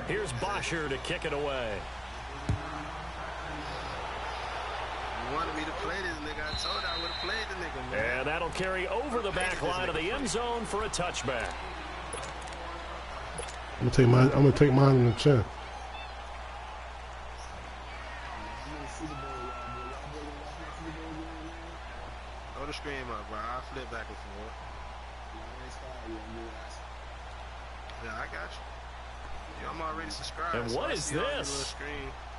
Here's Bosher to kick it away. You wanted me to play this nigga. I told you I would have played the nigga, man. And that'll carry over the back line of the end zone for a touchback. I'm gonna take mine in the chin. Throw the screen up, bro. I'll flip back and forth. Yeah, I got you. I'm already subscribed. And what is this?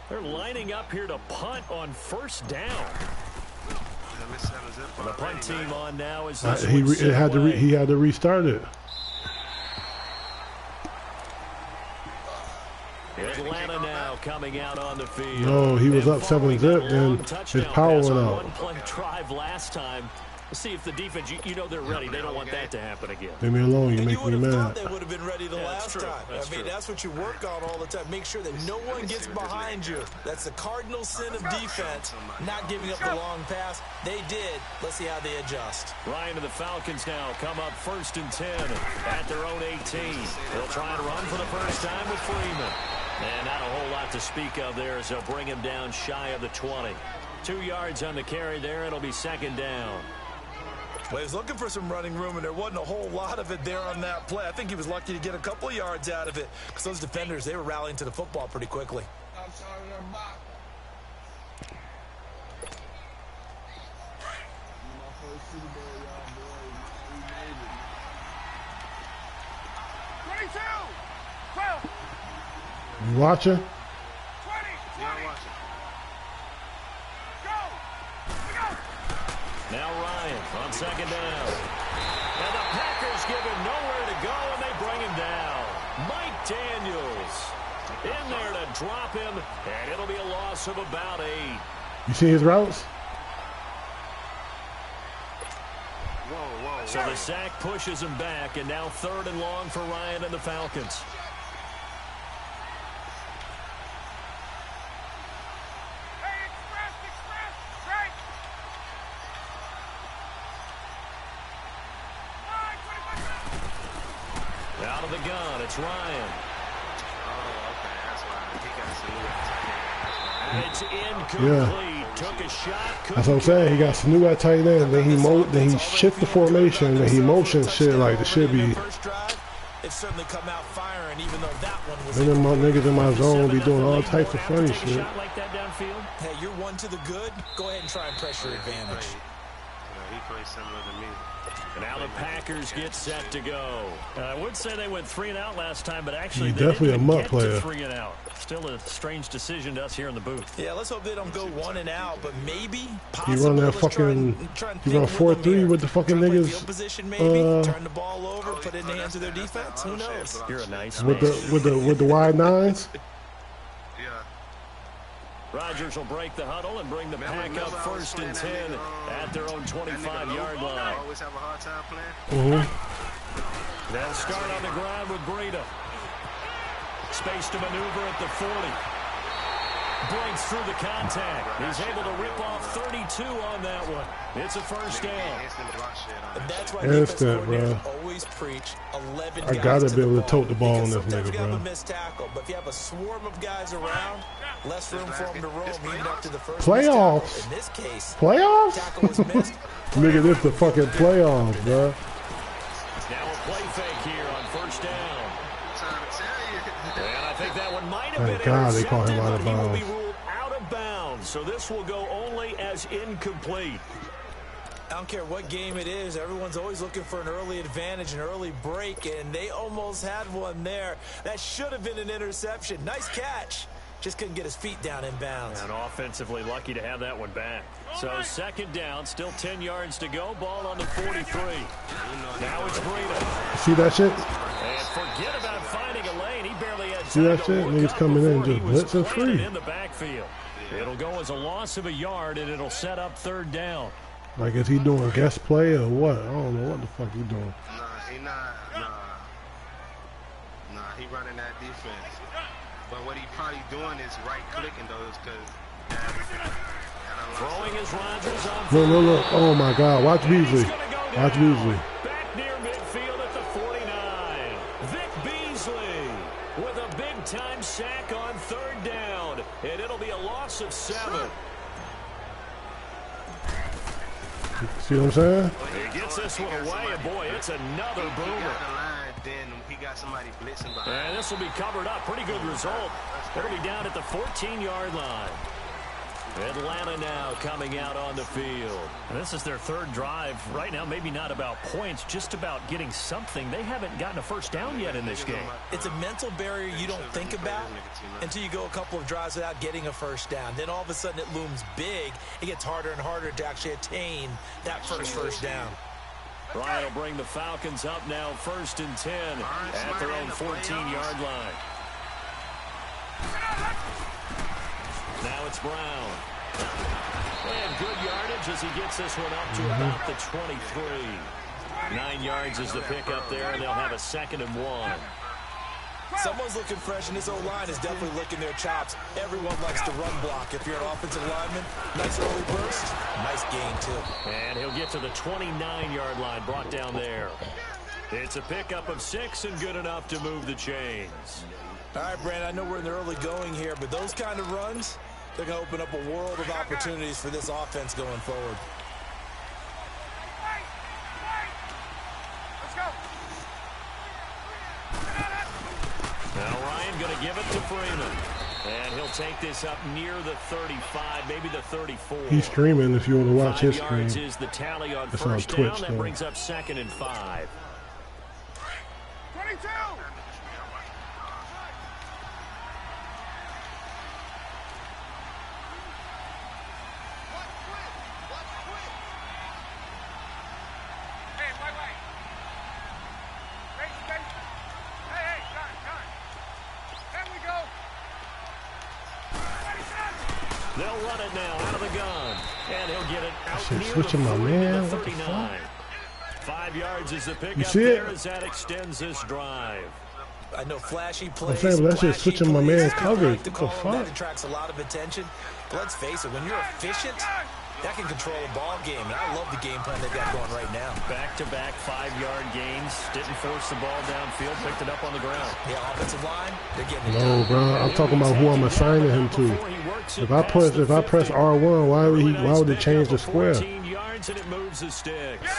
They're lining up here to punt on first down. And the punt team on now is he had to restart it. Atlanta now coming out on the field. No, he was up 7-zip, and his power went out. One-play drive last time. We'll see if the defense, you know they're ready. They don't want that to happen again. Leave me alone. You make me mad. They would have been ready the last time. I mean, that's what you work on all the time. Make sure that no one gets behind you. That's the cardinal sin of defense, not giving up the long pass. They did. Let's see how they adjust. Ryan and the Falcons now come up 1st and 10 at their own 18. They'll try and run for the first time with Freeman. And not a whole lot to speak of there as they'll bring him down shy of the 20. 2 yards on the carry there. It'll be 2nd down. Well, he was looking for some running room, and there wasn't a whole lot of it there on that play. I think he was lucky to get a couple of yards out of it because those defenders, they were rallying to the football pretty quickly. You watching? Now Ryan on 2nd down. And the Packers give him nowhere to go, and they bring him down. Mike Daniels in there to drop him, and it'll be a loss of about 8. You see his routes? So the sack pushes him back, and now 3rd and long for Ryan and the Falcons. Out of the gun, it's Ryan. Oh, okay, that's why he got It's incomplete. Took a shot. That's what I'm saying. He got Sanu at tight end, then he shift the formation, then he motion shit like the should be. It's certainly come out firing, even though that one was. Then my niggas in my zone be doing all types of funny shit. Like that downfield. Hey, you're one to the good. Go ahead and try and pressure advantage. He plays similar to me. And now the Packers get set to go. I would say they went 3 and out last time, but actually He's they definitely didn't a mutt get player. to 3 and out. Still a strange decision to us here in the booth. Yeah, let's hope they don't go 1 and out, but maybe. He run that fucking. He run 4-3 with the fucking niggas. Position maybe. Turn the ball over, put it in the hands of their defense. Who knows? You're a nice with man. the wide nines. Rodgers will break the huddle and bring the pack up 1st and 10 at their own 25-yard line. Always have a hard time playing. They'll start on the ground with Breida. Space to maneuver at the 40. Breaks through the contact. He's able to rip off 32 on that one. It's a 1st down. That's why Instant, bro. Always preach 11 I gotta be able to tote the ball on this nigga, bro. bro. Missed tackle, but if you have a swarm of guys around, less room for him to roam even after the first playoffs. In this case, playoffs. Tackle was missed. Nigga, this the fucking playoffs, bro. Now a play fake here on 1st down. And I think that one might have been God, they call him out of bounds. He will be ruled out of bounds, so this will go only as incomplete. I don't care what game it is. Everyone's always looking for an early advantage, an early break, and they almost had one there. That should have been an interception. Nice catch. Just couldn't get his feet down in bounds. And offensively lucky to have that one back. So 2nd down, still 10 yards to go. Ball on the 43. Now it's Breida. See that shit? And forget about finding a lane. He barely had time. See that shit? Niggas coming in just blitzing free. In the backfield. It'll go as a loss of a yard, and it'll set up 3rd down. Like, is he doing guest play or what? I don't know what the fuck he doing. Nah, he not. Nah, he running that defense. But what he probably doing is right-clicking those because... Throwing his Rodgers on... Look. Oh, my God. Watch Beasley. Watch Beasley. Back near midfield at the 49. Vic Beasley with a big-time sack on 3rd down, and it'll be a loss of 7. See what I'm saying? He gets this one away, and boy, it's another boomer. Then he got somebody blitzing behind. And this will be covered up. Pretty good result. It'll be down at the 14-yard line. Atlanta now coming out on the field. And this is their 3rd drive. Right now, maybe not about points, just about getting something. They haven't gotten a first down yet in this game. It's a mental barrier you don't think about until you go a couple of drives without getting a first down. Then all of a sudden it looms big. It gets harder and harder to actually attain that first down. Ryan will bring the Falcons up now 1st and 10 at their own 14-yard line. Now it's Brown. And good yardage as he gets this one up to about the 23. 9 yards is the pickup there, and they'll have a 2nd and 1. Someone's looking fresh, and this O-line is definitely licking their chops. Everyone likes to run block. If you're an offensive lineman, nice early burst, nice gain, too. And he'll get to the 29-yard line, brought down there. It's a pickup of 6 and good enough to move the chains. All right, Brandon, I know we're in the early going here, but those kind of runs, they're going to open up a world of opportunities for this offense going forward. Let's go. Now Ryan going to give it to Freeman. And he'll take this up near the 35, maybe the 34. He's streaming if you want to watch his stream. 5 yards is the tally on That's first on Twitch, down. That though. brings up 2nd and 5. 22. They'll run it now out of the gun. And he'll get it out near switching my man. the What the 39. 5 yards is the pickup see there it? as that extends this drive. I know flashy plays. saying, but that's just flashy switching my plays, man's people coverage. like to What the call them. That fuck? attracts a lot of attention. But let's face it, when you're efficient, that can control a ball game. And I love the game plan they've got going right now. Back-to-back 5-yard gains. Didn't force the ball downfield. Picked it up on the ground. Yeah, offensive line, they're getting it No, done. bro. I'm talking about who I'm assigning him to. If I press R1, why would it change the square? 14 yards and it moves the sticks.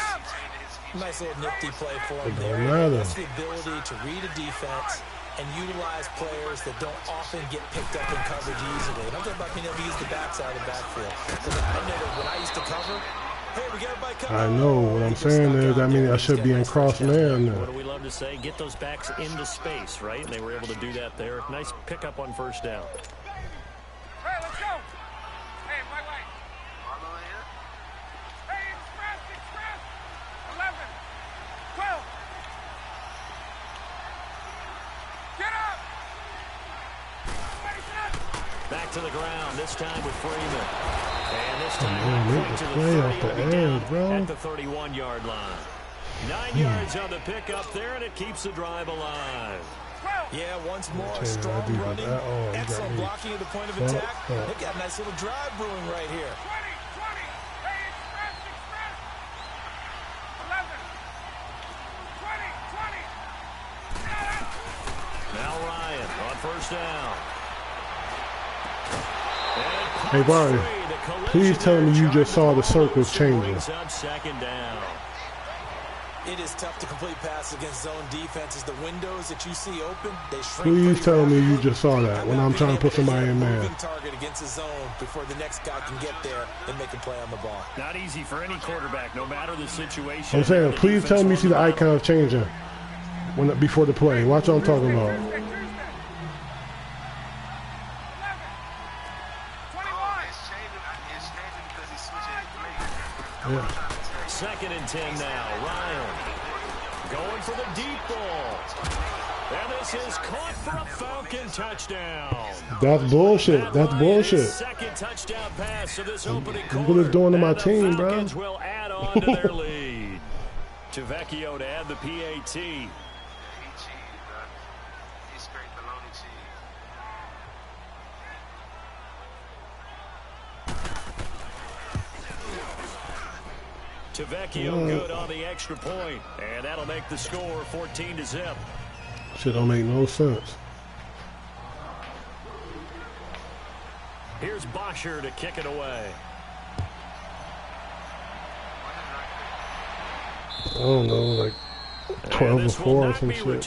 Nice little nifty play for him It there. don't matter. That's the ability to read a defense and utilize players that don't often get picked up in coverage easily. And I'm talking about being able to use the backside of the backfield. Because I know that when I used to cover, hey, we got everybody covered. I know. What I'm saying is, I mean, I should be in cross man What do now. we love to say? Get those backs into space, right? And they were able to do that there. Nice pickup on first down. Hey, let's go. Hey, wait. Hey, express. 11, 12. Get up. Back to the ground, this time with Freeman. And this time Man, make quick the to play the 30, off the it'll be down edge, bro. at the 31-yard line. 9 yards on the pickup there, and it keeps the drive alive. Yeah, once more, Okay, strong I do that. running, Oh, you got excellent me. blocking at the point of Fuck attack. up. They've got a nice little drive brewing right here. 20. Hey, express. 11, 20. Now Ryan on first down. Hey, Barney, please tell me you just saw the circles changing. Brings up 2nd down. It is tough to complete passes against zone defenses. The windows that you see open, they shrink. Please pretty tell me you rapidly. just saw that when How I'm about trying to being put able somebody hit in a man. moving target against the zone before the next guy can get there and make a play on the ball. Not easy for any quarterback, no matter the situation. I'm saying, The please tell me you defense see the will icon changing before the play. Watch what I'm talking about. 21. It's changing because he's switching lanes. Yeah. 2nd and 10 now. Ryan going for the deep ball. And this is caught for a Falcon touchdown. That's bullshit. That's bullshit. Second touchdown pass of this opening Look quarter. what it's doing to my And the team, bro. Falcons will add on to their lead. Tavecchio to add the PAT. He cheated, bro. He straight baloney cheese. Tavecchio good on the extra point, and that'll make the score 14-0. Shit don't make no sense. Here's Bosher to kick it away. I don't know, like 12-4 or some shit.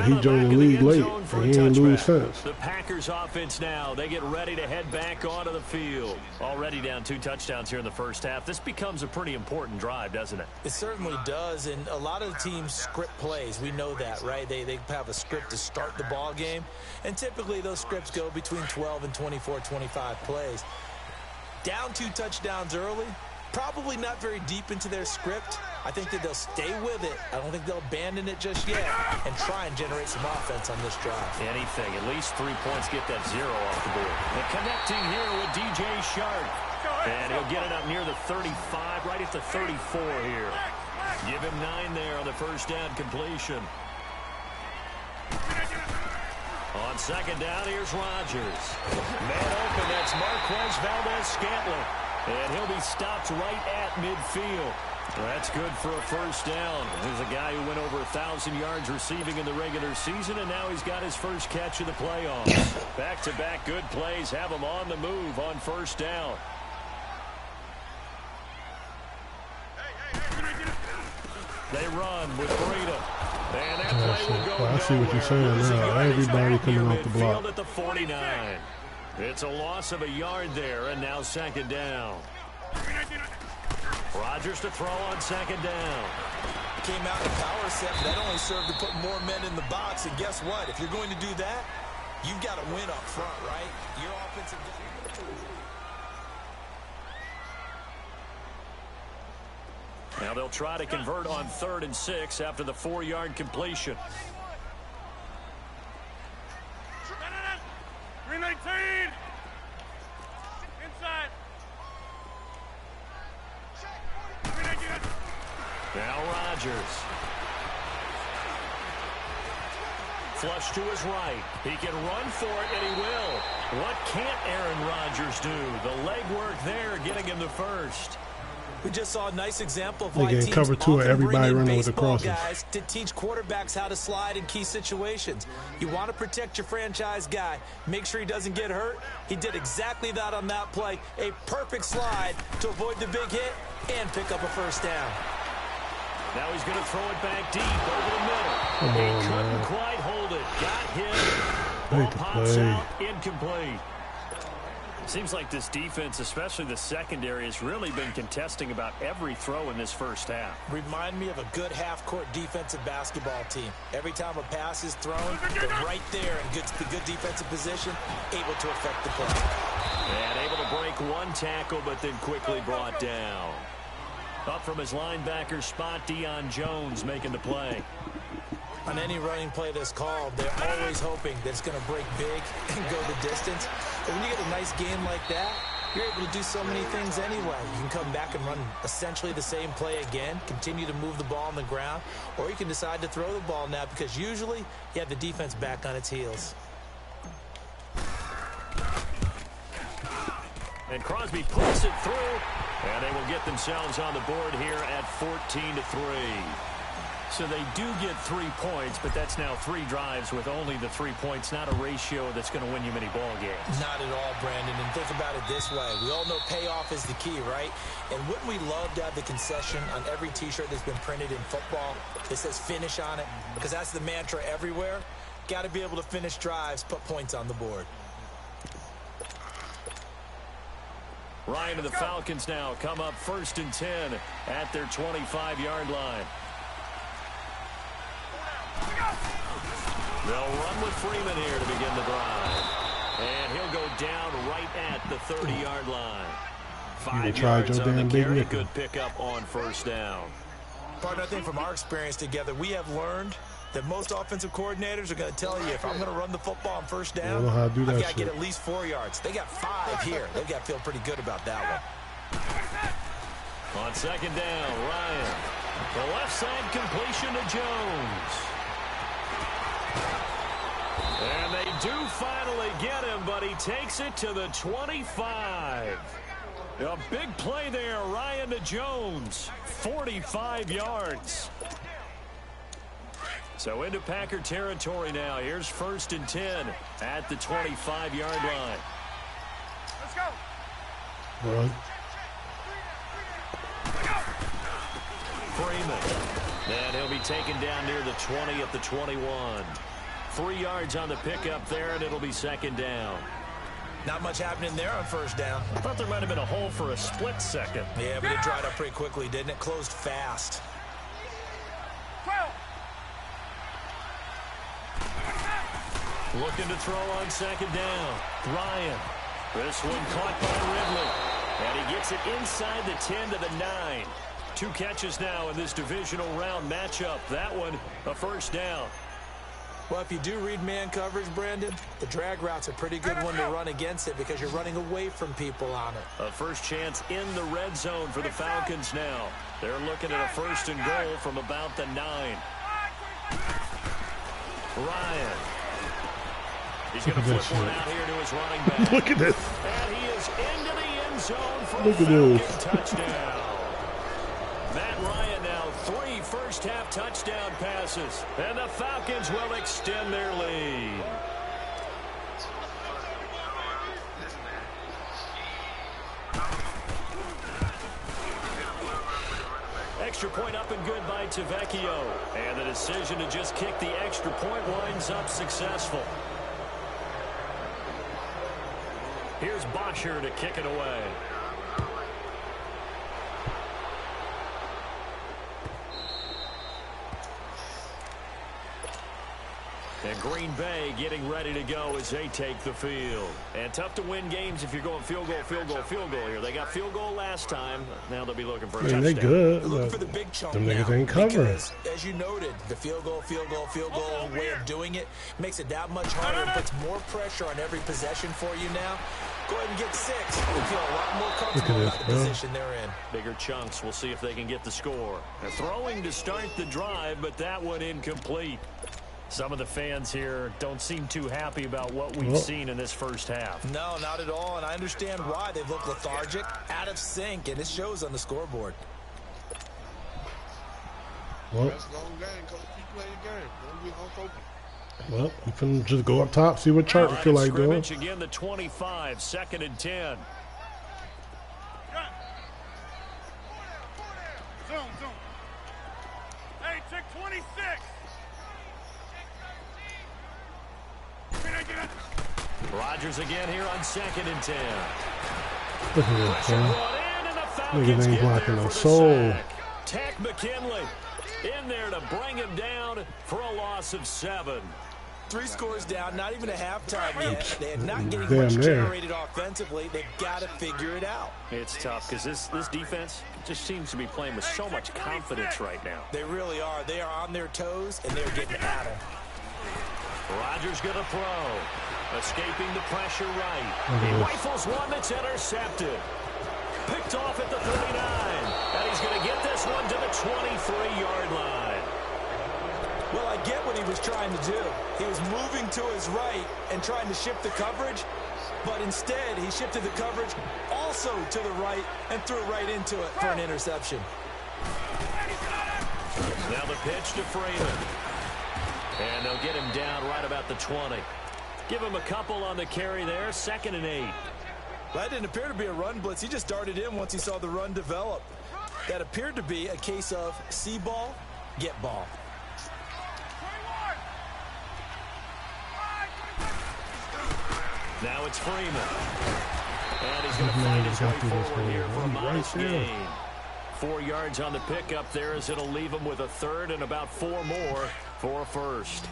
He joined the league late, and he ain't lose since. The Packers offense now, they get ready to head back onto the field. Already down 2 touchdowns here in the first half. This becomes a pretty important drive, doesn't it? It certainly does, and a lot of the teams script plays. We know that, right? They have a script to start the ball game, and typically those scripts go between 12 and 24, 25 plays. Down 2 touchdowns early, probably not very deep into their script. I think that they'll stay with it. I don't think they'll abandon it just yet and try and generate some offense on this drive. Anything. At least 3 points, get that 0 off the board. And connecting here with DJ Shark. And he'll get it up near the 35, right at the 34 here. Give him 9 there on the first down completion. On second down, here's Rodgers. Man open, that's Marquez Valdez-Scantling. And he'll be stopped right at midfield. That's good for a first down. There's a guy who went over 1,000 yards receiving in the regular season, and now he's got his first catch of the playoffs. Back-to-back good plays have him on the move on first down. They run with freedom. And that play will go I see what you're saying now. Everybody coming off the block. At the 49. It's a loss of a yard there, and now second down. Rodgers to throw on second down. Came out in a power set, but that only served to put more men in the box. And guess what? If you're going to do that, you've got to win up front, right? Your offensive... Now they'll try to convert on 3rd and 6 after the 4-yard completion. 319. Inside. Now Rodgers. Flush to his right. He can run for it, and he will. What can't Aaron Rodgers do? The legwork there getting him the first. We just saw a nice example of why teams cover 2 of everybody running with the baseball crosses. Guys to teach quarterbacks how to slide in key situations. You want to protect your franchise guy. Make sure he doesn't get hurt. He did exactly that on that play. A perfect slide to avoid the big hit and pick up a first down. Now he's going to throw it back deep over the middle. He couldn't quite hold it. Got hit. Ball pops out. Incomplete. Seems like this defense, especially the secondary, has really been contesting about every throw in this first half. Remind me of a good half-court defensive basketball team. Every time a pass is thrown, they're right there in good defensive position, able to affect the play. And able to break 1 tackle, but then quickly brought down. Up from his linebacker spot, Deion Jones making the play. On any running play that's called, they're always hoping that it's going to break big and go the distance. But when you get a nice game like that, you're able to do so many things anyway. You can come back and run essentially the same play again, continue to move the ball on the ground, or you can decide to throw the ball now because usually you have the defense back on its heels. And Crosby puts it through, and they will get themselves on the board here at 14-3. So they do get 3 points, but that's now 3 drives with only the 3 points, not a ratio that's going to win you many ball games. Not at all, Brandon. And think about it this way. We all know payoff is the key, right? And wouldn't we love to have the concession on every T-shirt that's been printed in football that says finish on it? Because that's the mantra everywhere. Got to be able to finish drives, put points on the board. Ryan and the Falcons now come up 1st and 10 at their 25-yard line. They'll run with Freeman here to begin the drive. And he'll go down right at the 30-yard line. 5 yards on the carry. Good pickup on first down. Partner, I think from our experience together, we have learned that most offensive coordinators are going to tell you, if I'm going to run the football on first down, I've got to get at least 4 yards. They got 5 here. They've got to feel pretty good about that one. On second down, Ryan. The left side completion to Jones. And they do finally get him, but he takes it to the 25. A big play there, Ryan to Jones. 45 yards. So into Packer territory now. Here's 1st and 10 at the 25-yard line. let's go. Run. Freeman. And he'll be taken down near the 20 at the 21. 3 yards on the pickup there, and it'll be second down. Not much happening there on first down. I thought there might have been a hole for a split second. Yeah, but it dried up pretty quickly, didn't it? Closed fast. 12. Looking to throw on second down. Ryan. This one caught by Ridley. And he gets it inside the 10 to the 9. 2 catches now in this divisional round matchup. That one, a first down. Well, if you do read man coverage, Brandon, the drag route's a pretty good one to run against it because you're running away from people on it. A first chance in the red zone for the Falcons now. They're looking at a first and goal from about the 9. Ryan. He's going to flip one out here to his running back. Look at this. And he is into the end zone for Look a at Falcon this. touchdown. Matt Ryan now 3 first-half touchdown passes. And the Falcons will extend their lead. Extra point up and good by Tavecchio. And the decision to just kick the extra point winds up successful. Here's Bosher to kick it away. And Green Bay getting ready to go as they take the field. And tough to win games if you're going field goal, field goal, field goal here. They got field goal last time. Now they'll be looking for a touchdown. They good. Look for the big chunk Them now, niggas ain't covering. because, as you noted, the field goal way of doing it makes it that much harder and puts more pressure on every possession for you now. Go ahead and get 6. They feel a lot more comfortable about the position they're in. Bigger chunks. We'll see if they can get the score. They're throwing to start the drive, but that one incomplete. Some of the fans here don't seem too happy about what we've seen in this first half. No, not at all, and I understand why. They've looked lethargic, out of sync, and it shows on the scoreboard. Well, That's a long game. Coach, keep playing the game. Don't get hung focused. well, you can just go up top, see what Chark feel like doing. Scrimmage again, the 25, 2nd and 10. Zoom. Hey, check 26. Rodgers again here on 2nd and 10. Look at this, man. Niggas ain't blocking no soul. Tech McKinley in there to bring him down for a loss of 7. 3 scores down, not even a halftime yet. They're not getting Damn much near. generated offensively. They've got to figure it out. It's tough because this defense just seems to be playing with so much confidence right now. They really are. They are on their toes, and they're getting at them. Rodgers going to throw. Escaping the pressure right. He rifles one that's intercepted. Picked off at the 39. And he's going to get this one to the 23-yard line. Well, I get what he was trying to do. He was moving to his right and trying to shift the coverage, but instead he shifted the coverage also to the right and threw right into it for an interception. Now the pitch to Freeman. And they'll get him down right about the 20. Give him a couple on the carry there, 2nd and 8. That didn't appear to be a run blitz. He just darted in once he saw the run develop. That appeared to be a case of see ball, get ball. Now it's Freeman. And he's going to find his way forward here for a modest gain. 4 yards on the pickup there as it'll leave him with a 3rd and about 4 more for a first.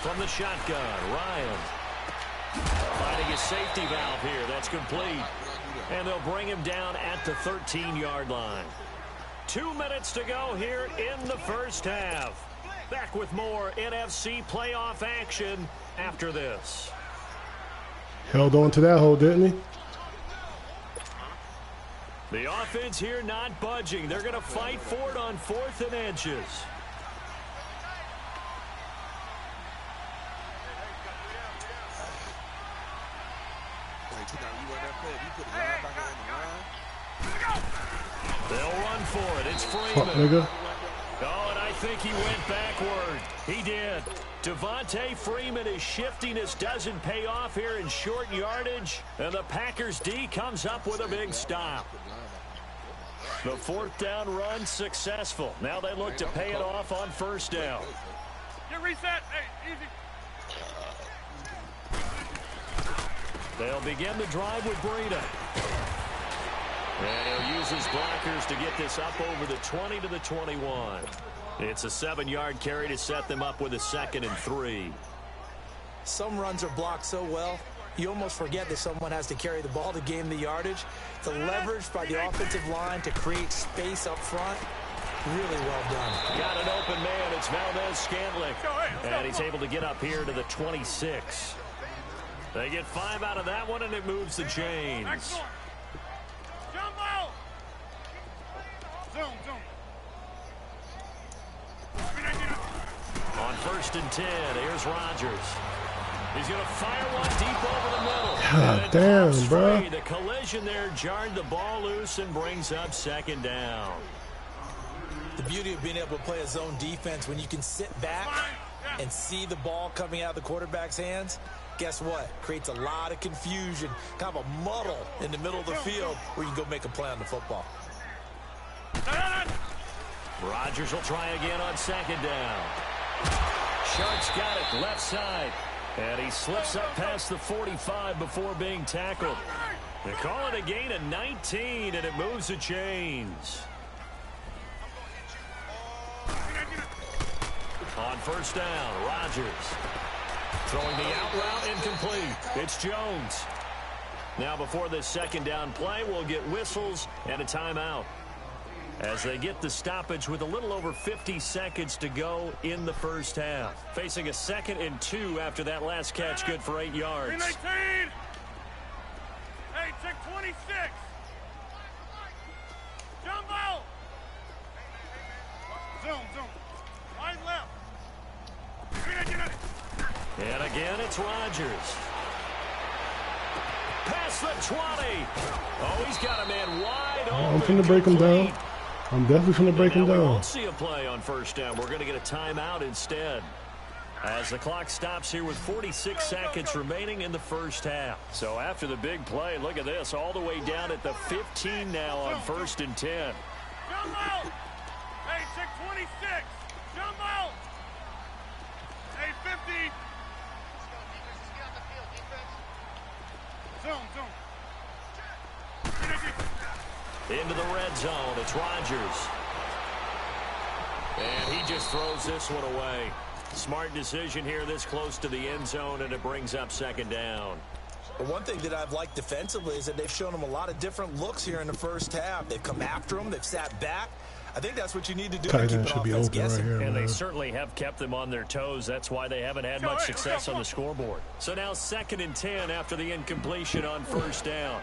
From the shotgun, Ryan finding his safety valve here. That's complete. And they'll bring him down at the 13-yard line. 2 minutes to go here in the first half. Back with more NFC playoff action after this. Held on to that hole, didn't he? The offense here not budging. They're going to fight for it on 4th and inches. They'll run for it. It's Fuck, Freeman. nigga. Oh, and I think he went backward. He did. Devontae Freeman, his shiftiness doesn't pay off here in short yardage, and the Packers D comes up with a big stop. The fourth down run successful. Now they look to pay it off on first down. Get reset. Hey, easy. They'll begin the drive with Breida. And he'll use his blockers to get this up over the 20 to the 21. It's a 7-yard carry to set them up with a 2nd and 3. Some runs are blocked so well, you almost forget that someone has to carry the ball to gain the yardage. The leverage by the offensive line to create space up front, really well done. Got an open man. It's Valdez-Scantling. And he's able to get up here to the 26. They get 5 out of that one, and it moves the chains. Jumbo! Zoom. On 1st and 10, here's Rodgers. He's going to fire one deep over the middle. God damn, bro. The collision there jarred the ball loose and brings up 2nd down. The beauty of being able to play a zone defense when you can sit back and see the ball coming out of the quarterback's hands, guess what? Creates a lot of confusion, kind of a muddle in the middle of the field where you can go make a play on the football. Rodgers will try again on 2nd down. Sharks got it left side. And he slips up past the 45 before being tackled. They call it a gain of 19, and it moves the chains. On 1st down, Rodgers. Throwing the out route incomplete. It's Jones. Now before this 2nd down play, we'll get whistles and a timeout, as they get the stoppage with a little over 50 seconds to go in the first half. Facing a 2nd and 2 after that last catch, good for 8 yards. 319. Hey, check 26. Jumbo. Zoom. Right left. And again, it's Rodgers. Past the 20. Oh, he's got a man wide open. I'm finna break him down. I'm definitely going to break him We down. won't see a play on 1st down. We're going to get a timeout instead, as the clock stops here with 46 seconds remaining in the first half. So after the big play, look at this, all the way down at the 15 now on 1st and 10. Jumbo. Hey, check 26. Jumbo. Hey, 50. Zoom. Into the red zone, it's Rodgers. And he just throws this one away. Smart decision here this close to the end zone, and it brings up 2nd down. But one thing that I've liked defensively is that they've shown them a lot of different looks here in the first half. They've come after them. They've sat back. I think that's what you need to do to Tight keep end an should be offense open guessing. right here, And man. they certainly have kept them on their toes. That's why they haven't had much success on the scoreboard. So now 2nd and 10 after the incompletion on 1st down.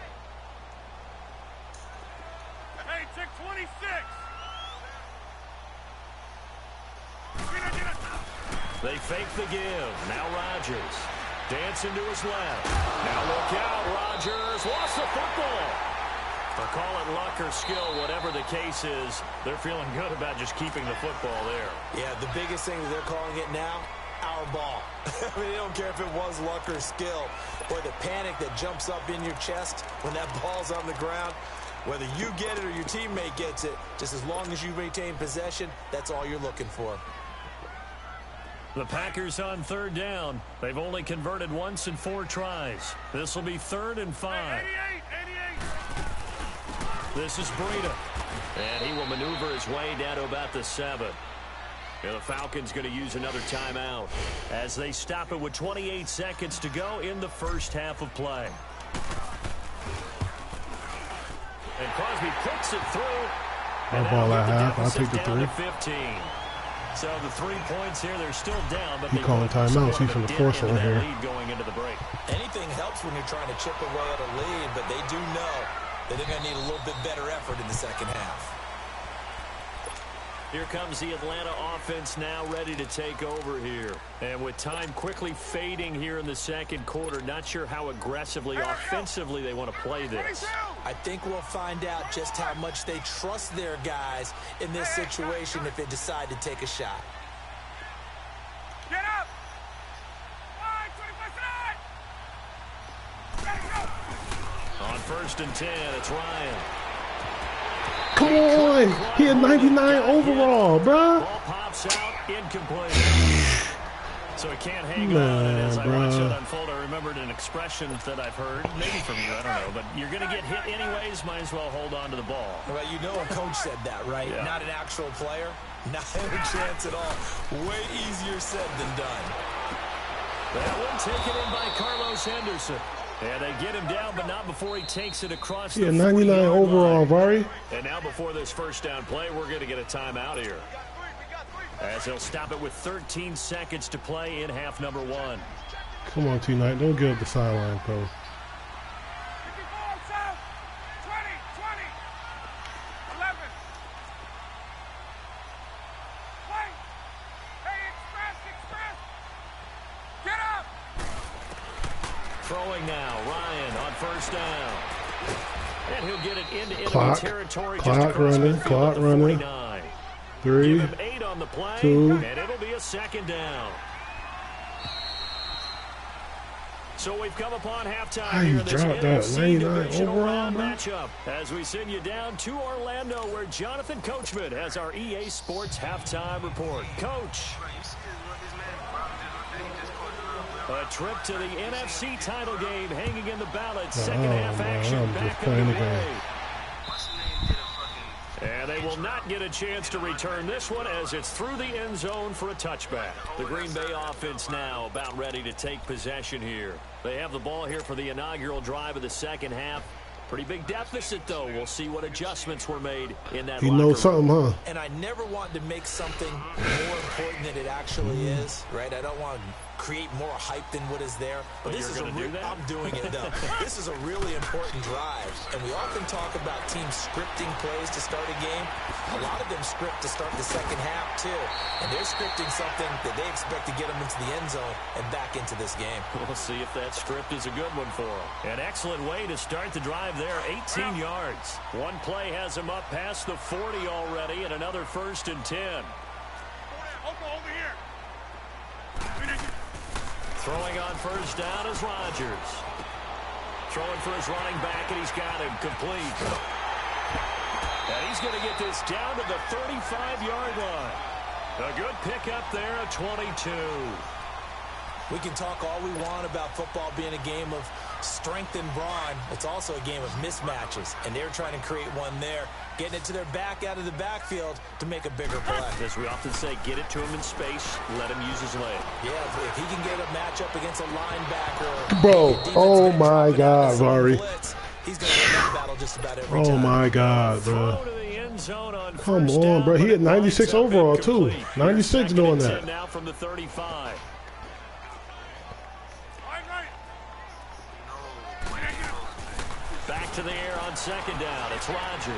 Hey, check 26. They fake the give. Now Rodgers. Dancing to his left. Now look out. Rodgers lost the football. Or call it luck or skill, whatever the case is, they're feeling good about just keeping the football there. Yeah, the biggest thing that they're calling it now, our ball. I mean, they don't care if it was luck or skill, or the panic that jumps up in your chest when that ball's on the ground. Whether you get it or your teammate gets it, just as long as you maintain possession, that's all you're looking for. The Packers on 3rd down. They've only converted once in 4 tries. This will be 3rd and 5. 88. This is Breida. And he will maneuver his way down to about the 7. And the Falcons going to use another timeout as they stop it with 28 seconds to go in the first half of play. And Crosby puts it through. I'll ball at half. I'll take the 3. 15. So the 3 points here, they're still down, but He calling timeouts. He's finna force one here. Lead going into the break. Anything helps when you're trying to chip away at a lead, but they do know that they're going to need a little bit better effort in the second half. 319. Hey, check 26. Jumbo. Hey, check 26. Jumbo. Hey, 50. Zoom. Zoom. Right left. Now look out. Rodgers lost the football. Or call it luck or skill. Hey, check 26. Jumbo. Hey, 50. I think I need a little bit better effort in the second half. Here comes the Atlanta offense now ready to take over here. And with time quickly fading here in the second quarter, not sure how aggressively, offensively they want to play this. I think we'll find out just how much they trust their guys in this situation if they decide to take a shot. Get up! 5, 20%! On 1st and 10, it's Ryan. Come on. He had 99 overall, bruh. Ball pops out, incomplete. So he can't hang on. And as I watched it unfold, I remembered an expression that I've heard, maybe from you, I don't know, but you're going to get hit anyways, might as well hold on to the ball. Well, you know a coach said that, right? Yeah. Not an actual player. Not a chance at all. Way easier said than done. That one taken in by Carlos Henderson. And they get him down, but not before he takes it across the 99 overall, Vari. And now before this first down play, we're going to get a timeout here. As he'll stop it with 13 seconds to play in half number 1. Come on, T-Knight. Don't give up the sideline, bro. 54, 7, 20, 11. Play. Hey, express. Get up. Throwing now, Ryan on 1st down. And he'll get it into enemy Clock. territory. Clock running. Clock running. 3, Give him 8 on the play, 2. and it'll be a 2nd down. So we've come upon halftime here in this NFC divisional round matchup as we send you down to Orlando where Jonathan Coachman has our EA Sports halftime report. Coach. A trip to the NFC title game hanging in the balance. Second half action back underway. And they will not get a chance to return this one as it's through the end zone for a touchback. The Green Bay offense now about ready to take possession here. They have the ball here for the inaugural drive of the second half. Pretty big deficit, though. We'll see what adjustments were made in that He knows something, huh? And I never want to make something more important than it actually is, right? I don't want to create more hype than what is there. But this is I'm doing it, though. This is a really important drive. And we often talk about teams scripting plays to start a game. A lot of them script to start the second half, too. And they're scripting something that they expect to get them into the end zone and back into this game. We'll see if that script is a good one for them. An excellent way to start the drive there, 18 yards. One play has them up past the 40 already, and another 1st and 10. Over here. Throwing on 1st down is Rodgers. Throwing for his running back, and he's got him complete. And he's going to get this down to the 35-yard line. A good pickup there at 22. We can talk all we want about football being a game of strength and brawn. It's also a game of mismatches, and they're trying to create one there, getting it to their back out of the backfield to make a bigger play. As we often say, get it to him in space, let him use his leg. Yeah, if he can get a matchup against a linebacker. Bro, oh my God, Vari. He's going to win that battle just about every time. Oh my God, bro. Come on, bro. He had 96 overall, too. 96 doing that. Now from the 35. Back to the air on 2nd down. It's Rodgers.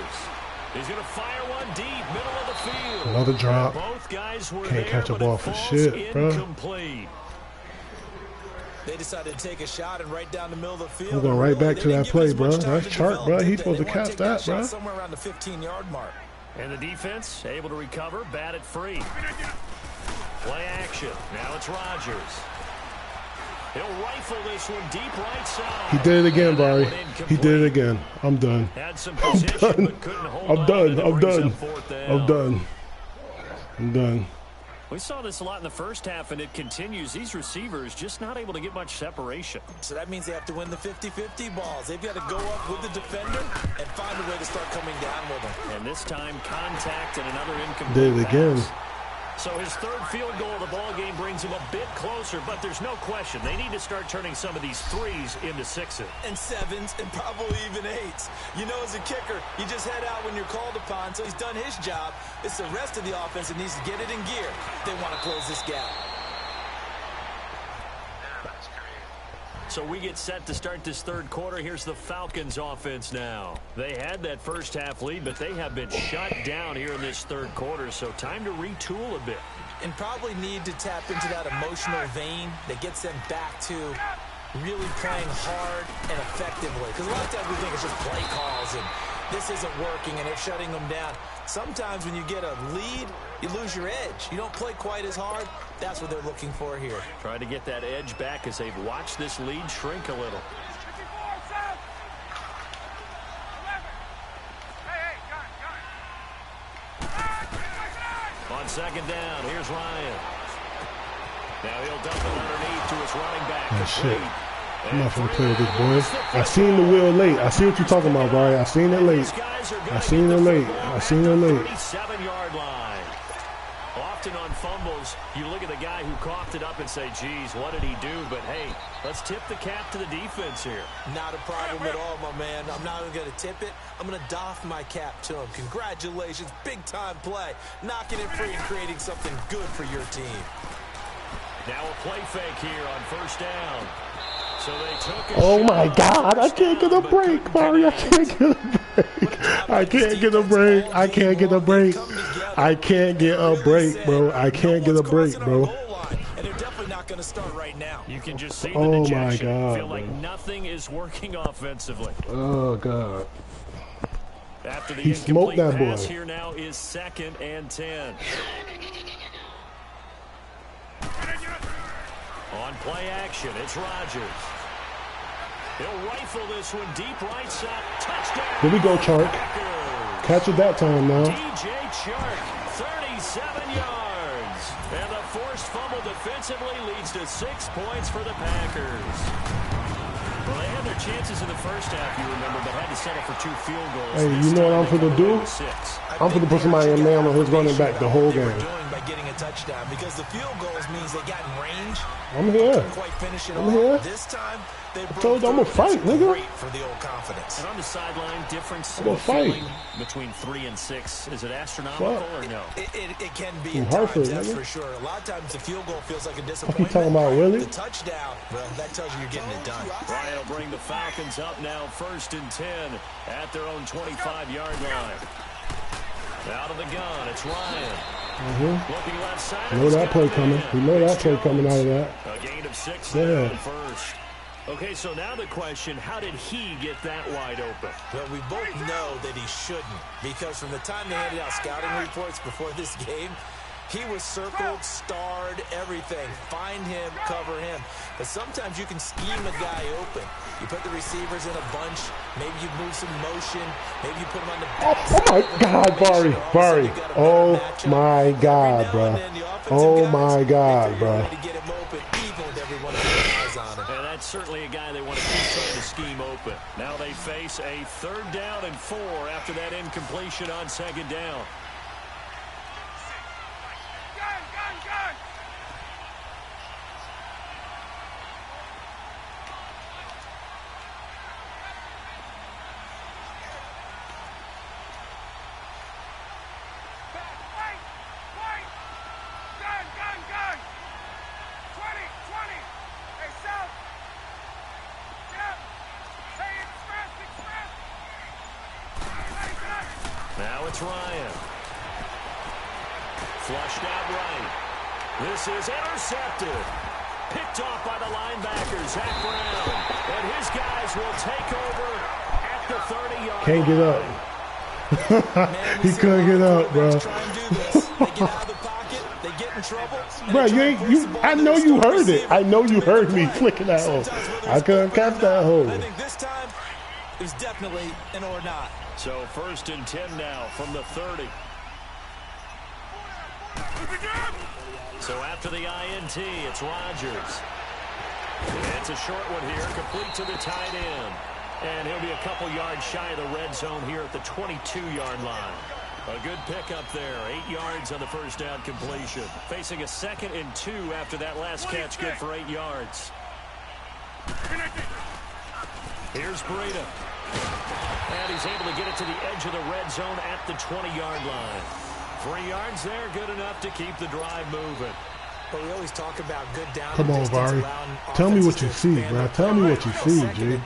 He's going to fire one deep, middle of the field. Another drop. Both guys were Can't there, catch a ball for shit, bro. Incomplete. They decided to take a shot and right down the middle of the field. We're going right back to that play, bro. That's Chark, bro. He's supposed to catch that, bro. Somewhere around the 15-yard mark. And the defense able to recover, bat it free. Play action. Now it's Rodgers. He'll rifle this one deep right side. He did it again, Barry. He did it again. I'm done. I'm done. I'm done. I'm done. I'm done. I'm done. We saw this a lot in the first half, and it continues. These receivers just not able to get much separation. So that means they have to win the 50-50 balls. They've got to go up with the defender and find a way to start coming down with them. And this time, contact and another incomplete Did it again. pass. So his 3rd field goal of the ball game brings him a bit closer, but there's no question they need to start turning some of these 3s into 6s. And 7s and probably even 8s. You know, as a kicker, you just head out when you're called upon, so he's done his job. It's the rest of the offense that needs to get it in gear if they want to close this gap. So we get set to start this third quarter. Here's the Falcons offense now. They had that first half lead, but they have been shut down here in this third quarter, so time to retool a bit. And probably need to tap into that emotional vein that gets them back to really playing hard and effectively. Because a lot of times we think it's just play calls and this isn't working and it's shutting them down. Sometimes when you get a lead, you lose your edge. You don't play quite as hard. That's what they're looking for here. Trying to get that edge back as they've watched this lead shrink a little. On second down, here's Ryan. Now he'll dump it underneath to his running back. Oh, shit. I'm not going to play with this, boy. I seen the wheel late. I see what you're talking about, Barry. I seen it late. I seen it late. I seen it late. 37-yard line. Often on fumbles, you look at the guy who coughed it up and say, geez, what did he do? But, hey, let's tip the cap to the defense here. Not a problem at all, my man. I'm not even going to tip it. I'm going to doff my cap to him. Congratulations. Big-time play. Knocking it free and creating something good for your team. Now a play fake here on first down. So they took oh, my God. I can't get a break, Barry. I can't get a break. I can't get a break. I can't get a break. I can't get a break, bro. I can't get a break, bro. And they're definitely not going to start right now. You can just see the oh, dejection. my God. Feel like nothing is working offensively. Oh, God. After the he smoked that boy. Pass here now is 2nd and 10. On play action, it's Rodgers. He'll rifle this one deep right side. Touchdown. Here we go, Chark. Catch it that time now. DJ Chark, 37 yards. And the forced fumble defensively leads to 6 points for the Packers. Well, they had their chances in the first half, you remember, but had to settle for 2 field goals. Hey, you know what I'm going to do? I'm going to put somebody in man on his running back the whole game. By getting a touchdown, because the field goals means they got in range. I'm here. Quite finish it I'm here. This time, they told you I'm going to fight, nigga. Great for the old confidence. And on the sideline, difference I'm gonna fight. between 3 and 6. Is it astronomical or no? It can be In at Hartford, times, that's nigga. for sure. A lot of times the field goal feels like a You disappointment. talking about Willie? The touchdown, well, that tells you you're getting it done. Ryan will bring the Falcons up now 1st and 10 at their own 25-yard line. Out of the gun, it's Ryan. Looking left side. You know that play coming. You know that play coming out of that. A gain of 6 Yeah. there on first. Okay, so now the question, how did he get that wide open? Well, we both know that he shouldn't, because from the time they handed out scouting reports before this game, he was circled, starred, everything. Find him, cover him. But sometimes you can scheme a guy open. You put the receivers in a bunch. Maybe you move some motion. Maybe you put them on the back. Oh, my God, Barry. Oh, my God, bro. Oh, my God, bro. And that's certainly a guy they want to keep trying to scheme open. Now they face a 3rd down and 4 after that incompletion on 2nd down. Now it's Ryan. Flushed out right. This is intercepted. Picked off by the linebacker, Zach Brown. And his guys will take over at the 30-yard line. Can't get up. He couldn't get up, bro. They get out of the pocket. They get in trouble. Bro, I know you heard it. I know you heard me flicking that hole. I couldn't catch that hole. I think this time it was definitely an or not. So 1st and 10 now from the 30. So after the INT, it's Rodgers. It's a short one here, complete to the tight end. And he'll be a couple yards shy of the red zone here at the 22-yard line. A good pickup there, 8 yards on the first down completion. Facing a 2nd and 2 after that last catch, good for 8 yards. Here's Breida. And he's able to get it to the edge of the red zone at the 20-yard line. 3 yards there, good enough to keep the drive moving. But we always talk about good down. Come on, Vari. Tell me what you see, bro. Tell me what you see, G.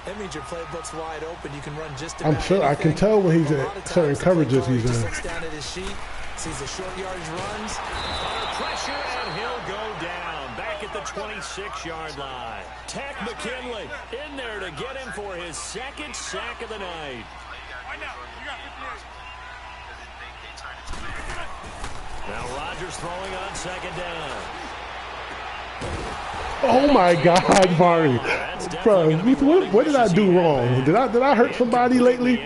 That means your playbook's wide open. You can run just about I'm sure I can tell when he's in certain coverages he's in. Looks down at his sheet, sees the short yardage runs. Under pressure, and he'll go down. Back at the 26-yard line. Tech McKinley in there to get him for his second sack of the night. Now Rodgers throwing on second down. Oh my God, Vari. Bro, what did I do wrong? Did I hurt somebody lately?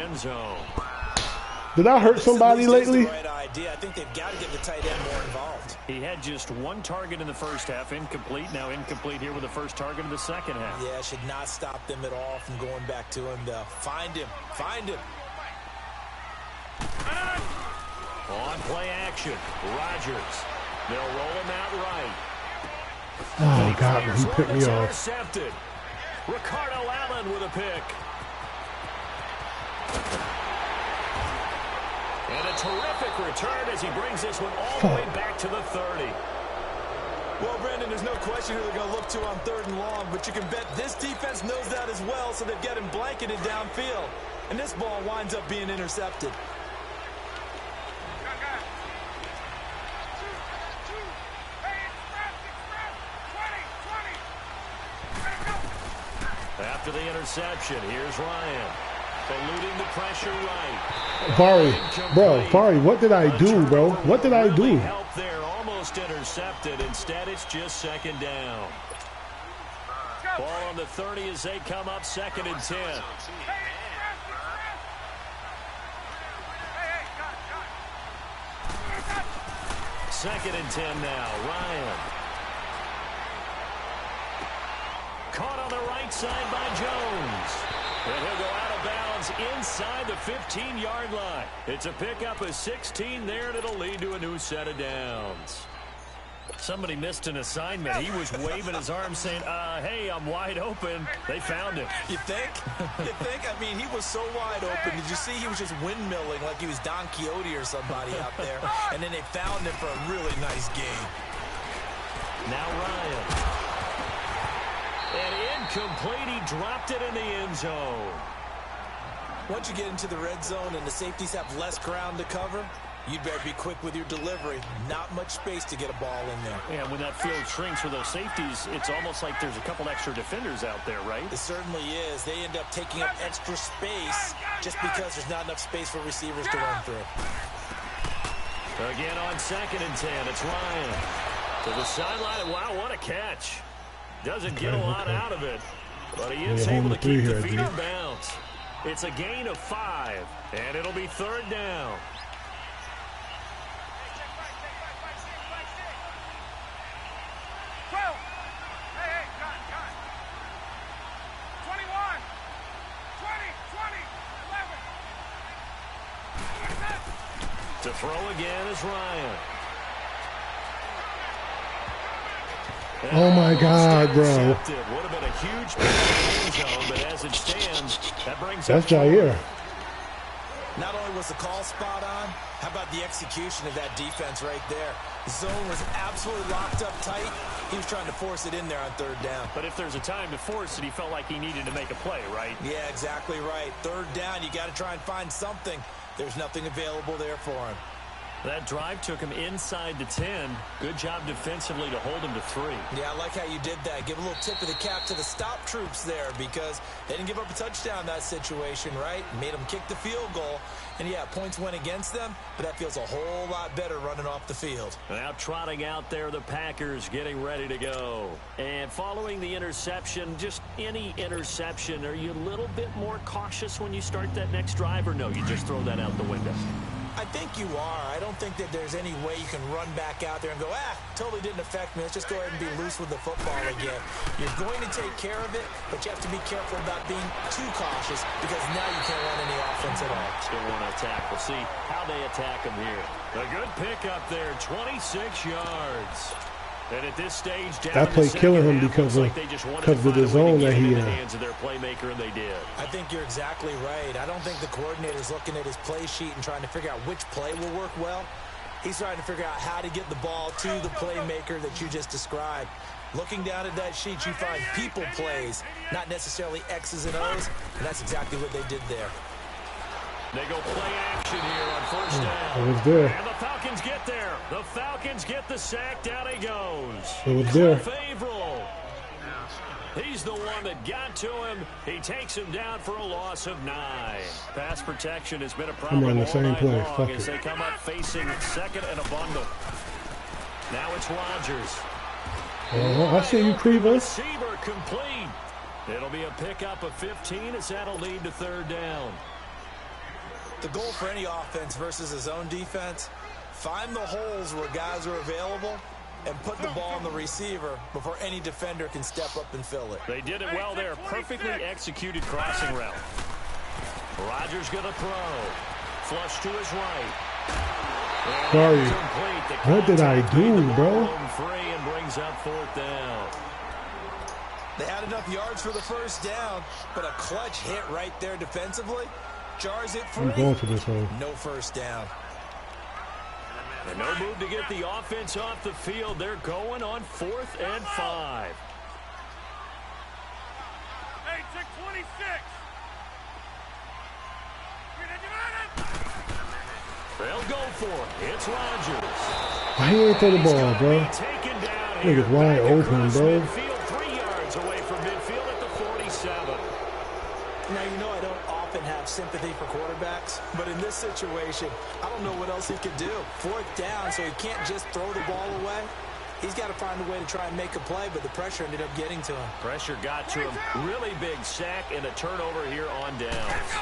Did I hurt somebody lately? I think they've got to get the tight end more involved. He had just one target in the first half, incomplete. Now incomplete here with the first target of the second half. Yeah, should not stop them at all from going back to him, though. Find him. Find him. On play action, Rodgers. They'll roll him out right. Oh, God, he picked me off. Intercepted. Ricardo Allen with a pick. And a terrific return as he brings this one all the way back to the 30. Well, Brandon, there's no question who they're going to look to on 3rd and long, but you can bet this defense knows that as well, so they've got him blanketed downfield. And this ball winds up being intercepted. After the interception, here's Ryan. Eluding the pressure right. Vari, what did I do, bro? What did I do? Help there, almost intercepted. Instead, it's just second down. Ball on the 30 as they come up 2nd and 10. Second and 10 now. Ryan. Caught on the right side by Jones. And he'll go out of bounds inside the 15-yard line. It's a pickup of 16 there, and it'll lead to a new set of downs. Somebody missed an assignment. He was waving his arms saying, hey, I'm wide open. They found him. You think? You think? I mean, he was so wide open. Did you see he was just windmilling like he was Don Quixote or somebody out there? And then they found him for a really nice game. Now Ryan. And incomplete. He dropped it in the end zone. Once you get into the red zone and the safeties have less ground to cover, you'd better be quick with your delivery. Not much space to get a ball in there. Yeah, when that field shrinks for those safeties, it's almost like there's a couple extra defenders out there, right? It certainly is. They end up taking up extra space just because there's not enough space for receivers to run through. Again on 2nd and 10, it's Ryan. To the sideline, wow, what a catch. Doesn't get a lot out of it, but he is able to keep the feet in bounds. It's a gain of 5, and it'll be 3rd down. To throw again is Ryan. Oh my God, bro. Would have been a huge zone, but as it stands, that brings that's Jair. Not only was the call spot on, how about the execution of that defense right there? The zone was absolutely locked up tight. He was trying to force it in there on 3rd down. But if there's a time to force it, he felt like he needed to make a play, right? Yeah, exactly right. 3rd down, you got to try and find something. There's nothing available there for him. That drive took him inside the 10. Good job defensively to hold him to 3. Yeah, I like how you did that. Give a little tip of the cap to the stop troops there because they didn't give up a touchdown in that situation, right? Made them kick the field goal. And, yeah, points went against them, but that feels a whole lot better running off the field. Now trotting out there, the Packers getting ready to go. And following the interception, just any interception, are you a little bit more cautious when you start that next drive, or no, you just throw that out the window? I think you are. I don't think that there's any way you can run back out there and go, totally didn't affect me. Let's just go ahead and be loose with the football again. You're going to take care of it, but you have to be careful about being too cautious because now you can't run any offense at all. Still want to attack. We'll see how they attack him here. A good pickup there, 26 yards. And at this stage, that play killing him because of the zone that he hands of their playmaker, and they did. I think you're exactly right. I don't think the coordinator's looking at his play sheet and trying to figure out which play will work well. He's trying to figure out how to get the ball to the playmaker that you just described. Looking down at that sheet, you find people plays, not necessarily X's and O's, and that's exactly what they did there. They go play action here on first down. It was there. And the Falcons get there. The Falcons get the sack. Down he goes. It was there. Averill. He's the one that got to him. He takes him down for a loss of 9. Pass protection has been a problem I'm running the all same night play. long Fuck as it. they come up facing second and a bundle. Now it's Rodgers. I see you, Cleveland. Receiver complete. It'll be a pickup of 15 as that'll lead to third down. The goal for any offense versus his own defense, find the holes where guys are available and put the ball on the receiver before any defender can step up and fill it. They did it well there. Perfectly executed crossing route. Rodgers gonna throw. Flush to his right. Sorry. What did I do, bro? Free and brings up fourth down. They had enough yards for the first down, but a clutch hit right there defensively jars it free. I'm going for this one. No first down. And no move to get the offense off the field. They're going on 4th and 5. Hey, check 26. They'll go for it. It's Rodgers. Why he ain't throw the ball, bro? Taken down Nigga's here. wide Back open, across bro. Midfield, 3 yards away from midfield at the 47. Now, you know I don't often have sympathy for quarterbacks, but in this situation, I don't know what else he could do. 4th down, so he can't just throw the ball away. He's got to find a way to try and make a play, but the pressure ended up getting to him. Pressure got to him. Really big sack and a turnover here on downs.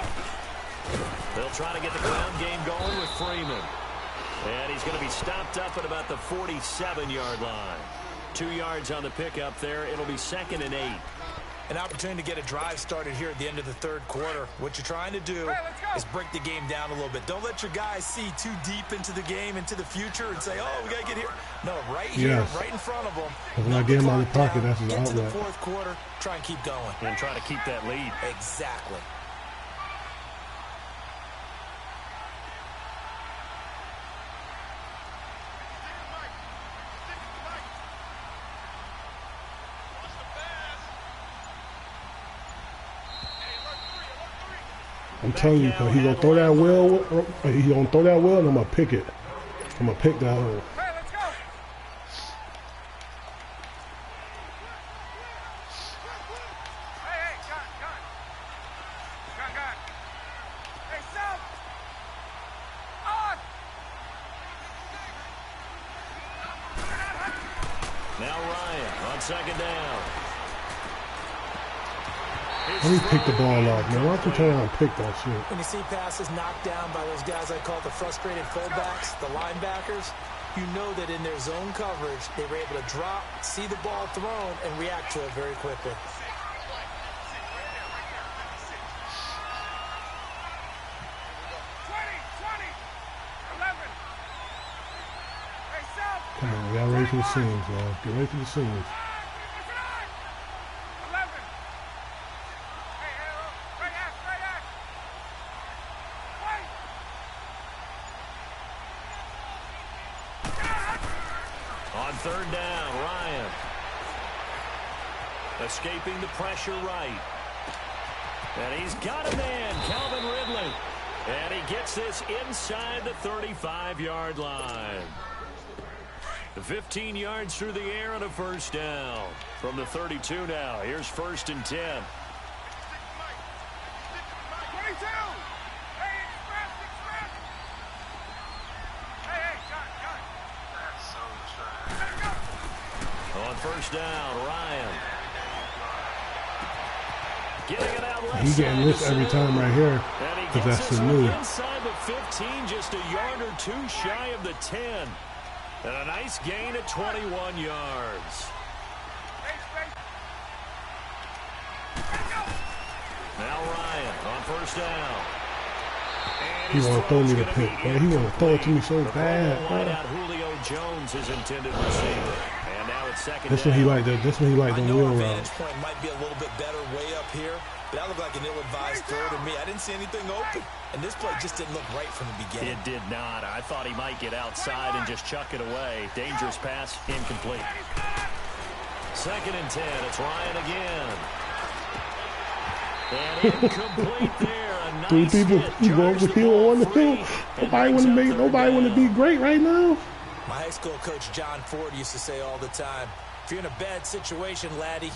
They'll try to get the ground game going with Freeman. And he's going to be stopped up at about the 47-yard line. 2 yards on the pickup there. It'll be 2nd and 8. An opportunity to get a drive started here at the end of the third quarter. What you're trying to do is break the game down a little bit. Don't let your guys see too deep into the game, into the future, and say, oh, we got to get here. No, right here, right in front of them. When I get him out of the pocket, that's his Get to the outlet. fourth quarter, try and keep going. And try to keep that lead. Exactly. I'm telling you, cause he gonna throw that well. He gonna throw that well, and I'm gonna pick it. I'm gonna pick that hole. Hey, let's go. Hey, gun. Hey, South. On. Now Ryan on 2nd down. Let me pick the ball off, man. Why don't you turn around and pick that shit? When you see passes knocked down by those guys I call the frustrated fullbacks, the linebackers, you know that in their zone coverage, they were able to drop, see the ball thrown, and react to it very quickly. Come on, we got ready for the scenes, man. Get ready for the scenes. On 3rd down, Ryan. Escaping the pressure right. And he's got a man, Calvin Ridley. And he gets this inside the 35-yard line. 15 yards through the air and a first down. From the 32 now, here's 1st and 10. 22. Hey, express. Hey, gun. That's so trash. On 1st down, Ryan. Getting it out left He getting this every time right here, and he because gets that's this the one new. inside the 15, just a yard or 2 shy of the 10. And a nice gain of 21 yards. Now Ryan on 1st down. And He his want to throw me the throw's pick, gonna be man. He want to throw it to me so the bad, line bro. out Julio Jones, his intended receiver. And And now it's second This down. one he like that. This one he like the I know wheel our route. vantage point might be a little bit better way up here, but that looked like an ill-advised throw to me. I didn't see anything open, and this play just didn't look right from the beginning. It did not. I thought he might get outside and just chuck it away. Dangerous pass, incomplete. Second and 10. It's Ryan again. And incomplete there. A nice Three people hit. you go Charged over the the hill ball on the free field. and Nobody brings want to up make. third Nobody want to down. be great right now. My high school coach, John Ford, used to say all the time, if you're in a bad situation, laddie,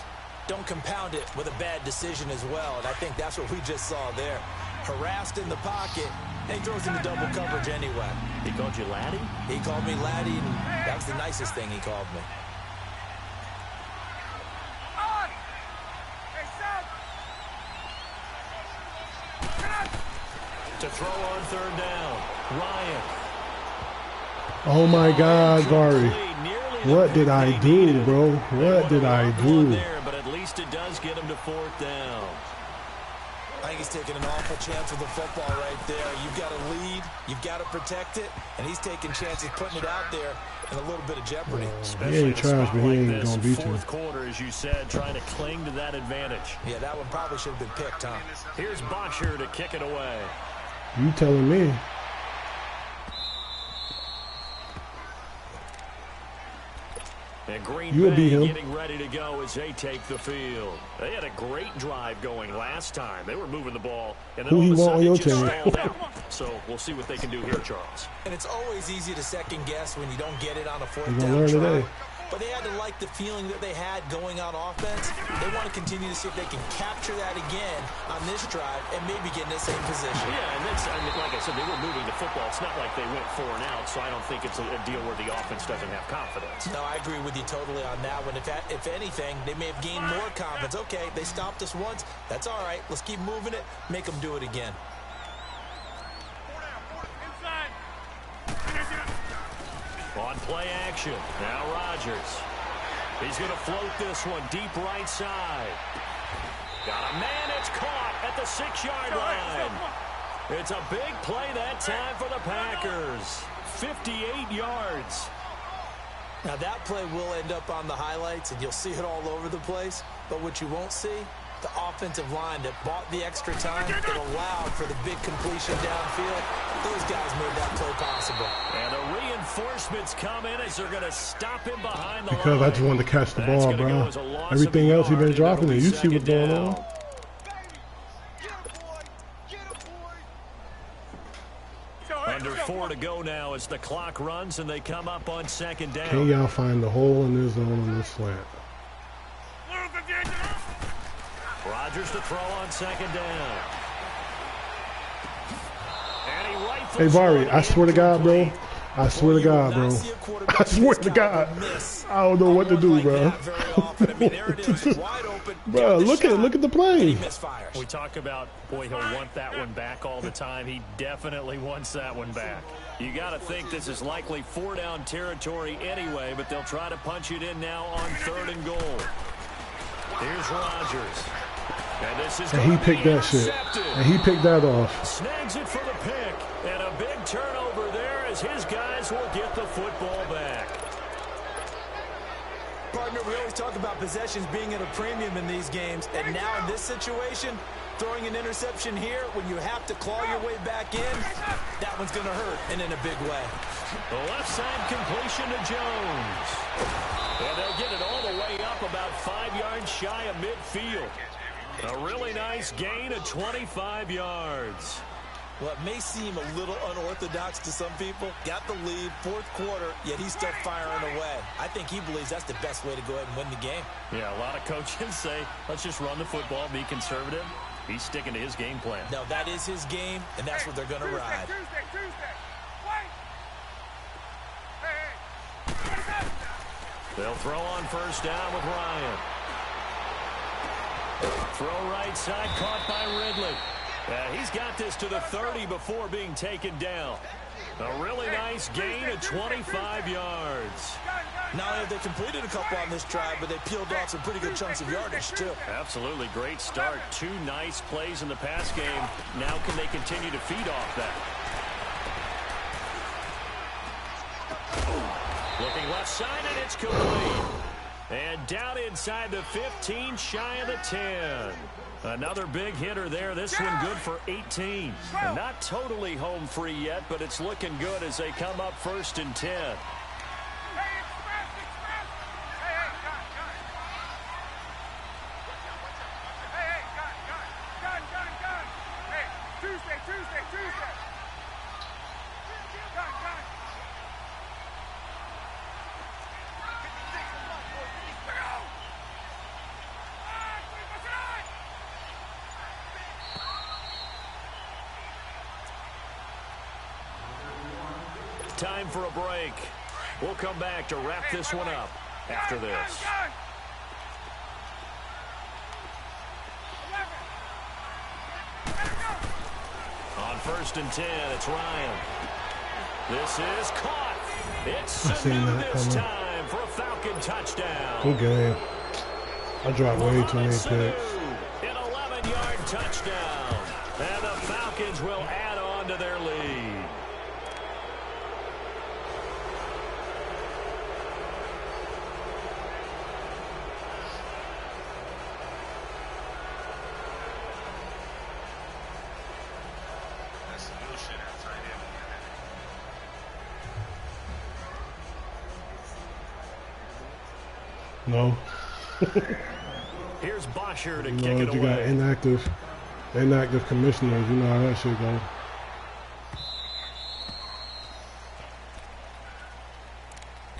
don't compound it with a bad decision as well. And I think that's what we just saw there. Harassed in the pocket, and he throws into double coverage anyway. He called you laddie? He called me laddie, and that was the nicest thing he called me. On! Hey, Sam! To throw on third down. Ryan. Oh my God, Gary. What did I do, bro? What did I do? There, but at least it does get him to fourth down. I think he's taking an awful chance with the football right there. You've got to lead, you've got to protect it, and he's taking chances putting it out there in a little bit of jeopardy. Especially He ain't in a trash, spot but he like ain't this, gonna beat you. fourth quarter, as you said, trying to cling to that advantage. Yeah, that one probably should have been picked, huh? Here's Botcher to kick it away. You telling me? And Green You'll Bay beat him. getting ready to go as they take the field. They had a great drive going last time. They were moving the ball, and then Who all he of a want on sudden your it just team? stalled out. So we'll see what they can do here, Charles. And it's always easy to second guess when you don't get it on a fourth You're gonna down learn try. today. But they had to like the feeling that they had going on offense. They want to continue to see if they can capture that again on this drive and maybe get in the same position. Yeah, and that's, I mean, like I said, they were moving the football. It's not like they went 4 and out, so I don't think it's a deal where the offense doesn't have confidence. No, I agree with you totally on that one. If anything, they may have gained more confidence. Okay, they stopped us once. That's all right. Let's keep moving it. Make them do it again. Inside! On play action, now Rodgers. He's going to float this one deep right side. Got a man, it's caught at the 6-yard line. It's a big play that time for the Packers. 58 yards. Now, that play will end up on the highlights, and you'll see it all over the place. But what you won't see, the offensive line that bought the extra time, that allowed for the big completion downfield. Those guys made that play possible. And the reinforcements come in as they're going to stop him behind the Because line. I just wanted to catch the That's ball, gonna bro. go as a loss Everything of a else he been yard, dropping and it. it'll You be see what's second going down. on? Under 4 to go now as the clock runs and they come up on second down. Can y'all find the hole in this zone on this slant? Rodgers to throw on second down. And he rifles Hey, Vari, one I swear to God, bro. incomplete. I swear to God, bro. I swear to God. I don't know what to do, bro. Bro, look at the play. We talk about, boy, he'll want that one back all the time. He definitely wants that one back. You got to think this is likely 4-down territory anyway, but they'll try to punch it in now on 3rd and goal. Here's Rodgers. And this is And he picked that shit. And he picked that off. Snags it for the pick. And a big turnover there as his guys will get the football back. Partner, we always talk about possessions being at a premium in these games. And now in this situation, throwing an interception here when you have to claw your way back in, that one's going to hurt, and in a big way. The left side completion to Jones. And they'll get it all the way up about 5 yards shy of midfield. A really nice gain of 25 yards. Well, it may seem a little unorthodox to some people. Got the lead, 4th quarter, yet he's still firing away. I think he believes that's the best way to go ahead and win the game. Yeah, a lot of coaches say, let's just run the football, be conservative. He's sticking to his game plan. No, that is his game, and that's what they're going to ride. Tuesday. Wait. Hey. They'll throw on first down with Ryan. Throw right side, caught by Ridley. He's got this to the 30 before being taken down. A really nice gain of 25 yards. Not only have they completed a couple on this drive, but they peeled off some pretty good chunks of yardage, too. Absolutely great start. 2 nice plays in the pass game. Now can they continue to feed off that? Looking left side, and it's complete. And down inside the 15, shy of the 10. Another big hitter there. This one good for 18. Not totally home free yet, but it's looking good as they come up 1st and 10. Time for a break. We'll come back to wrap this one up after this. On 1st and 10, it's Ryan. This is caught. It's Sanu this time for a Falcon touchdown. Good game. I dropped way too many picks. An 11-yard touchdown. And the Falcons will add on to their lead. No. Here's Bosher to you kick know, it away. You got inactive commissioners. You know how that shit goes.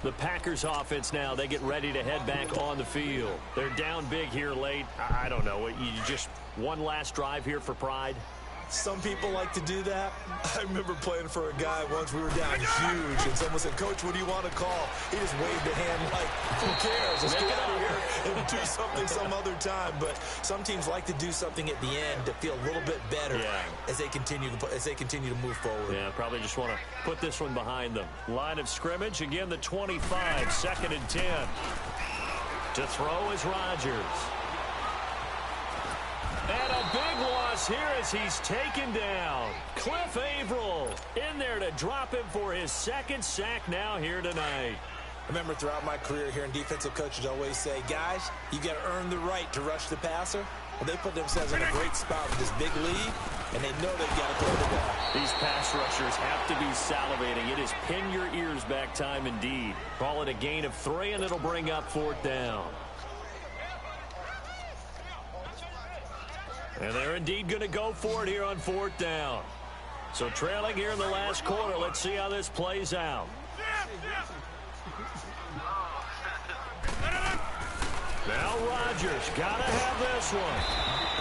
The Packers offense now, they get ready to head back on the field. They're down big here late. I don't know. You just one last drive here for pride? Some people like to do that. I remember playing for a guy once. We were down huge, and someone said, "Coach, what do you want to call?" He just waved a hand like, "Who cares? Let's get out of here and do something some other time." But some teams like to do something at the end to feel a little bit better as they continue to move forward. Yeah, probably just want to put this one behind them. Line of scrimmage again. The 25, 2nd and 10. To throw is Rodgers. And a big loss here as he's taken down. Cliff Averill in there to drop him for his 2nd sack now here tonight. I remember throughout my career hearing defensive coaches always say, guys, you got to earn the right to rush the passer. Well, they put themselves in a great spot with this big lead, and they know they've got to throw the ball. These pass rushers have to be salivating. It is pin your ears back time indeed. Call it a gain of 3, and it'll bring up 4th down. And they're indeed going to go for it here on 4th down. So trailing here in the last quarter. Let's see how this plays out. Now Rodgers got to have this one.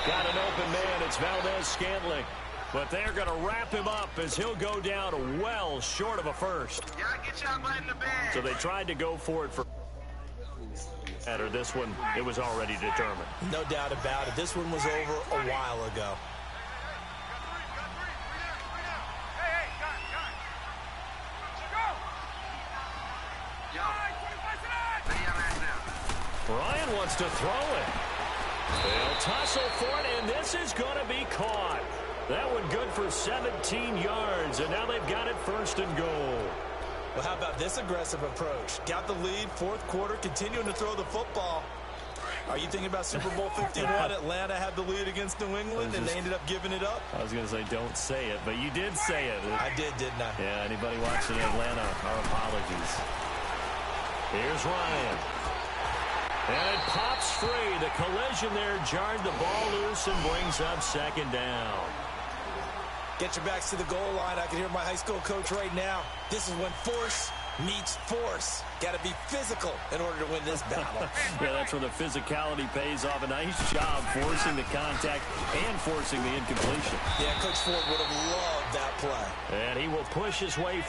Got an open man. It's Valdez-Scantling. But they're going to wrap him up as he'll go down well short of a first. So they tried to go for it for... Or this one, it was already determined. No doubt about it. This one was over a while ago. Ryan wants to throw it. They'll tussle for it, and this is going to be caught. That one good for 17 yards, and now they've got it 1st and goal. Well, how about this aggressive approach? Got the lead, 4th quarter, continuing to throw the football. Are you thinking about Super Bowl 51? Atlanta had the lead against New England, and they ended up giving it up? I was going to say, don't say it, but you did say it. I did, didn't I? Yeah, anybody watching Atlanta, our apologies. Here's Ryan. And it pops free. The collision there jarred the ball loose and brings up 2nd down. Get your backs to the goal line. I can hear my high school coach right now. This is when force meets force. Got to be physical in order to win this battle. Yeah, that's where the physicality pays off. A nice job forcing the contact and forcing the incompletion. Yeah, Coach Ford would have loved that play. And he will push his way